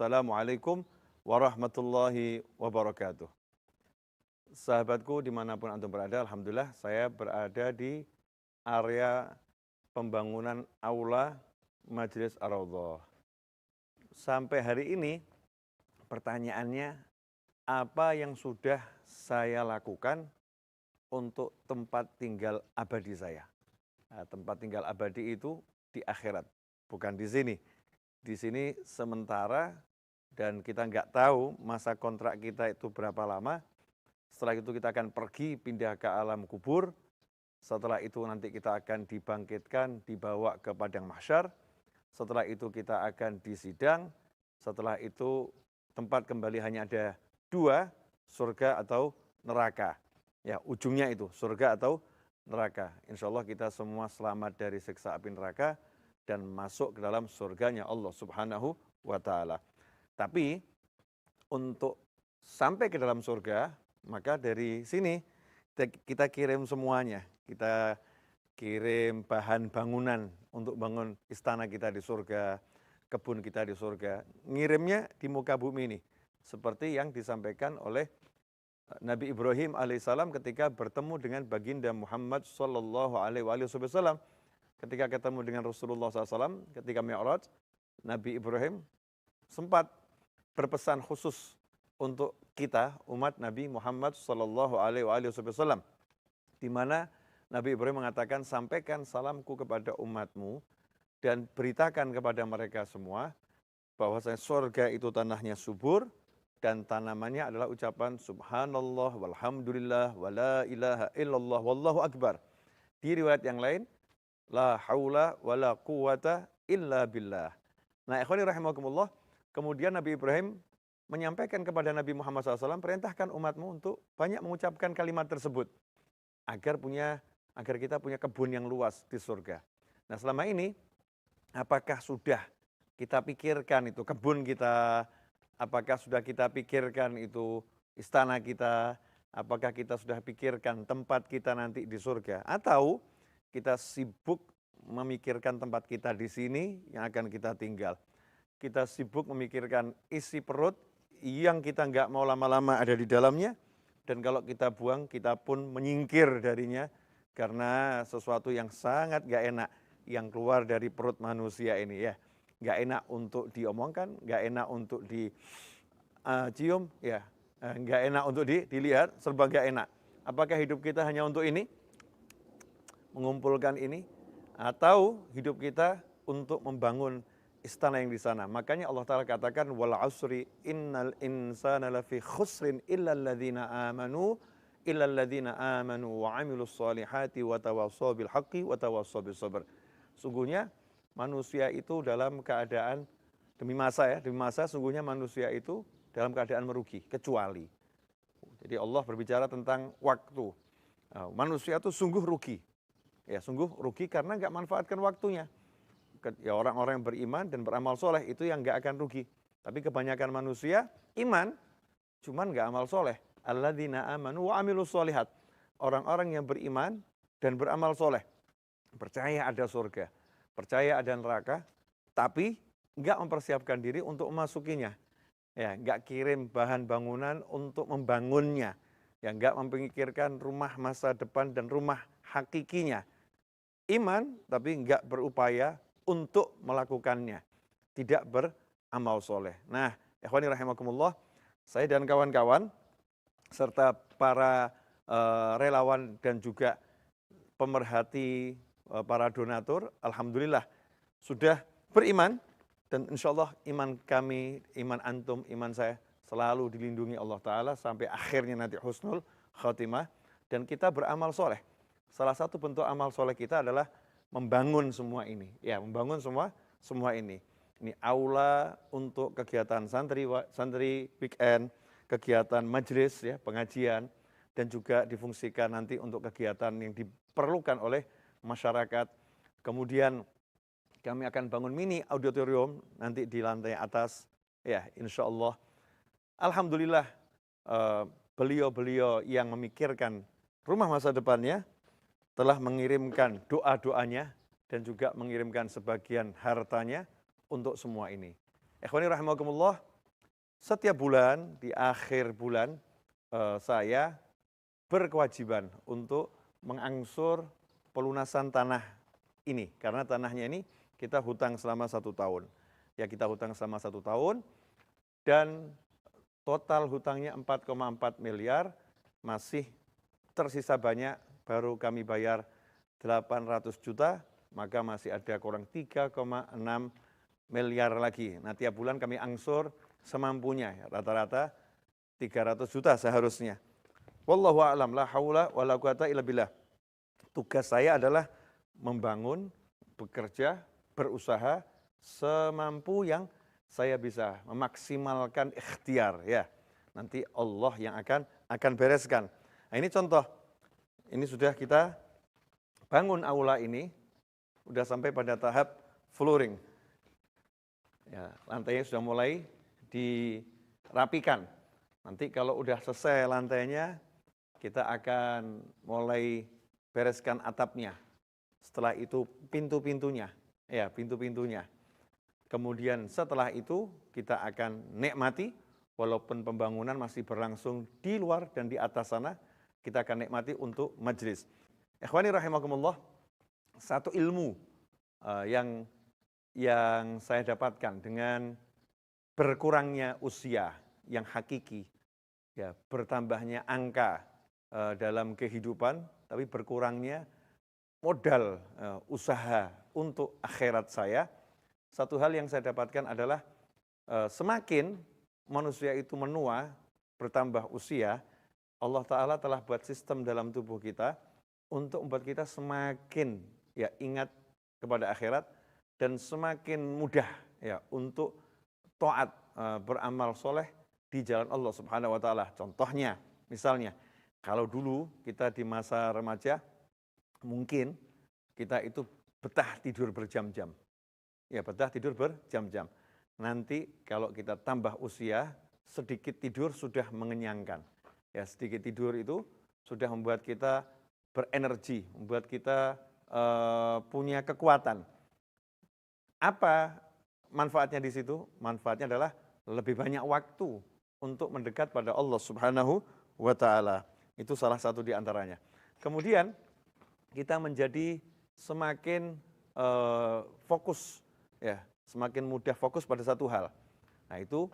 Wassalamualaikum warahmatullahi wabarakatuh. Sahabatku dimanapun antum berada, alhamdulillah saya berada di area pembangunan aula Majelis Ar-Raudhah. Sampai hari ini pertanyaannya, apa yang sudah saya lakukan untuk tempat tinggal abadi saya? Nah, tempat tinggal abadi itu di akhirat, bukan di sini. Di sini sementara dan kita nggak tahu masa kontrak kita itu berapa lama. Setelah itu kita akan pergi pindah ke alam kubur. Setelah itu nanti kita akan dibangkitkan, dibawa ke padang mahsyar. Setelah itu kita akan disidang. Setelah itu tempat kembali hanya ada dua, surga atau neraka. Ya, ujungnya itu surga atau neraka. Insya Allah kita semua selamat dari siksa api neraka dan masuk ke dalam surganya Allah Subhanahu wa Ta'ala. Tapi untuk sampai ke dalam surga, maka dari sini kita kirim semuanya. Kita kirim bahan bangunan untuk bangun istana kita di surga, kebun kita di surga. Ngirimnya di muka bumi ini. Seperti yang disampaikan oleh Nabi Ibrahim alaihissalam ketika bertemu dengan baginda Muhammad sallallahu alaihi wasallam. Ketika ketemu dengan Rasulullah SAW, ketika Mi'raj, Nabi Ibrahim sempat berpesan khusus untuk kita, umat Nabi Muhammad sallallahu alaihi wasallam. Di mana Nabi Ibrahim mengatakan, sampaikan salamku kepada umatmu dan beritakan kepada mereka semua bahwasanya surga itu tanahnya subur dan tanamannya adalah ucapan subhanallah walhamdulillah wala ilaha illallah wallahu akbar. Di riwayat yang lain, la haula wala quwata illa billah. Nah, ikhwani rahimakumullah, kemudian Nabi Ibrahim menyampaikan kepada Nabi Muhammad SAW, perintahkan umatmu untuk banyak mengucapkan kalimat tersebut agar kita punya kebun yang luas di surga. Nah, selama ini apakah sudah kita pikirkan itu kebun kita, apakah sudah kita pikirkan itu istana kita, apakah kita sudah pikirkan tempat kita nanti di surga, atau kita sibuk memikirkan tempat kita di sini yang akan kita tinggal. Kita sibuk memikirkan isi perut yang kita nggak mau lama-lama ada di dalamnya, dan kalau kita buang kita pun menyingkir darinya karena sesuatu yang sangat nggak enak yang keluar dari perut manusia ini ya. Nggak enak untuk diomongkan, nggak enak untuk dicium, ya, nggak enak untuk dilihat, serba nggak enak. Apakah hidup kita hanya untuk ini? Mengumpulkan ini, atau hidup kita untuk membangun istana yang di sana. Makanya Allah Ta'ala katakan, wal asri innal insana lafi khusrin illal ladzina amanu wa amilus solihati wa tawassaw bil haqqi wa tawassaw bis sabr. Sungguhnya manusia itu dalam keadaan demi masa sungguhnya manusia itu dalam keadaan merugi, kecuali. Jadi Allah berbicara tentang waktu. Manusia itu sungguh rugi. Ya, sungguh rugi karena nggak manfaatkan waktunya. Ya, orang-orang yang beriman dan beramal soleh itu yang nggak akan rugi. Tapi kebanyakan manusia iman, cuman nggak amal soleh. Alladzina amanu wa amilus solihat. Orang-orang yang beriman dan beramal soleh. Percaya ada surga, percaya ada neraka, tapi nggak mempersiapkan diri untuk memasukinya. Ya, nggak kirim bahan bangunan untuk membangunnya. Ya, nggak memikirkan rumah masa depan dan rumah hakikinya. Iman tapi enggak berupaya untuk melakukannya, tidak beramal soleh. Nah, ikhwani rahimakumullah, saya dan kawan-kawan serta para relawan dan juga pemerhati, para donatur, alhamdulillah sudah beriman dan insya Allah iman kami, iman antum, iman saya selalu dilindungi Allah Ta'ala sampai akhirnya nanti husnul khatimah dan kita beramal soleh. Salah satu bentuk amal soleh kita adalah membangun semua ini. Ya, membangun semua ini. Ini aula untuk kegiatan santri weekend, kegiatan majelis, ya, pengajian, dan juga difungsikan nanti untuk kegiatan yang diperlukan oleh masyarakat. Kemudian kami akan bangun mini auditorium nanti di lantai atas. Ya, insya Allah. Alhamdulillah beliau-beliau yang memikirkan rumah masa depannya telah mengirimkan doa-doanya dan juga mengirimkan sebagian hartanya untuk semua ini. Ikhwani rahimakumullah, setiap bulan, di akhir bulan, saya berkewajiban untuk mengangsur pelunasan tanah ini. Karena tanahnya ini kita hutang selama 1 tahun. Ya, kita hutang selama 1 tahun dan total hutangnya 4,4 miliar, masih tersisa banyak, baru kami bayar 800 juta, maka masih ada kurang 3,6 miliar lagi. Nah, tiap bulan kami angsur semampunya, rata-rata 300 juta seharusnya. Wallahu a'lam, la haula wala quwata illa billah. Tugas saya adalah membangun, bekerja, berusaha semampu yang saya bisa, memaksimalkan ikhtiar ya. Nanti Allah yang akan bereskan. Nah, ini contoh. Ini sudah kita bangun aula ini, sudah sampai pada tahap flooring. Ya, lantainya sudah mulai dirapikan. Nanti kalau udah selesai lantainya, kita akan mulai bereskan atapnya. Setelah itu pintu-pintunya, ya pintu-pintunya. Kemudian setelah itu kita akan nikmati, walaupun pembangunan masih berlangsung di luar dan di atas sana, kita akan nikmati untuk majelis. Ikhwani rahimakumullah, satu ilmu yang saya dapatkan dengan berkurangnya usia yang hakiki, ya bertambahnya angka dalam kehidupan, tapi berkurangnya modal usaha untuk akhirat saya. Satu hal yang saya dapatkan adalah semakin manusia itu menua, bertambah usia, Allah Ta'ala telah buat sistem dalam tubuh kita untuk membuat kita semakin ya ingat kepada akhirat dan semakin mudah ya untuk taat, beramal soleh di jalan Allah Subhanahu Wa Ta'ala. Contohnya, misalnya, kalau dulu kita di masa remaja, mungkin kita itu betah tidur berjam-jam. Ya, betah tidur berjam-jam. Nanti kalau kita tambah usia, sedikit tidur sudah mengenyangkan. Ya, sedikit tidur itu sudah membuat kita berenergi, membuat kita punya kekuatan. Apa manfaatnya di situ? Manfaatnya adalah lebih banyak waktu untuk mendekat pada Allah Subhanahu wa Ta'ala. Itu salah satu di antaranya. Kemudian kita menjadi semakin fokus, ya, semakin mudah fokus pada satu hal. Nah, itu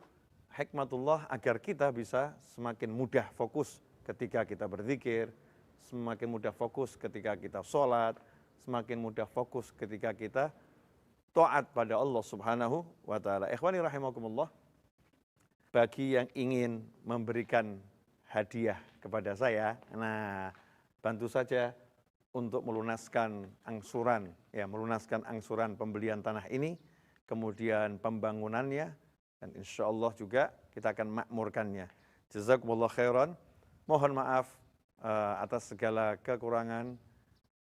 hikmatullah agar kita bisa semakin mudah fokus ketika kita berzikir, semakin mudah fokus ketika kita sholat, semakin mudah fokus ketika kita taat pada Allah Subhanahu wa Ta'ala. Ikhwani rahimakumullah, bagi yang ingin memberikan hadiah kepada saya, nah bantu saja untuk melunaskan angsuran, ya melunaskan angsuran pembelian tanah ini, kemudian pembangunannya, dan insya Allah juga kita akan makmurkannya. Jazakumullah khairan. Mohon maaf atas segala kekurangan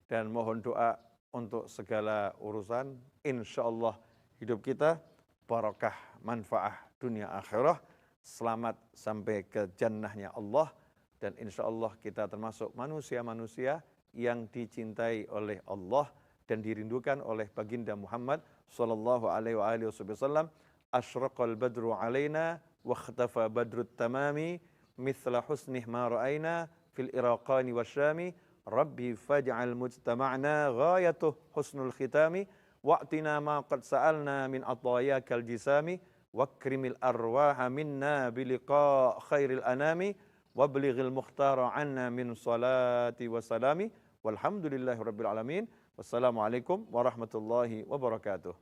dan mohon doa untuk segala urusan. Insya Allah hidup kita barakah, manfaah dunia akhirah, selamat sampai ke jannahnya Allah, dan insya Allah kita termasuk manusia-manusia yang dicintai oleh Allah dan dirindukan oleh baginda Muhammad sallallahu alaihi wasallam. Asyraqal badru alaina wa khatafa badrut tamami mithla husnih ma ra'aina fil iraqani wasyami rabbi faj'al mujtama'na ghayatuh husnul khitami wa'tina ma qad sa'alna min atayakal jisami wakrimil arwaha minna biliqa khairil anami wablighil mukhtara anna min salati wassalami walhamdulillahi rabbil alamin. Wassalamualaikum warahmatullahi wabarakatuh.